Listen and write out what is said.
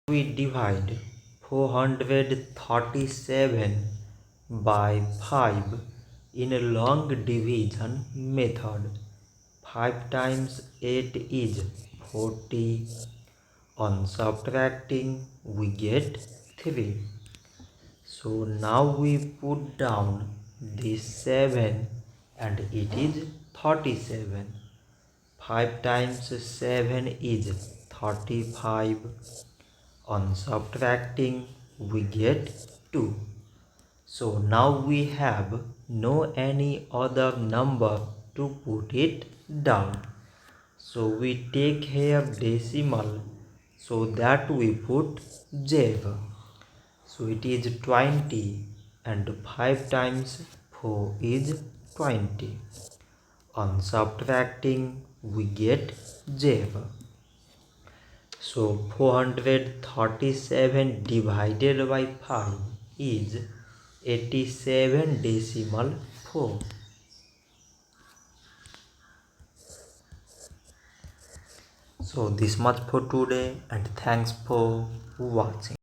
We divide 437 by 5 in a long division method. 5 times 8 is 40. On subtracting we get 3. So now we put down this 7 and it is 37. 5 times 7 is 35. On subtracting we get 2. So now we have no any other number to put it down. So we take here decimal, so that we put 0. So it is 20 and 5 times 4 is 20. On subtracting we get 0. So 437 divided by 5 is 87.4. So this much for today and thanks for watching.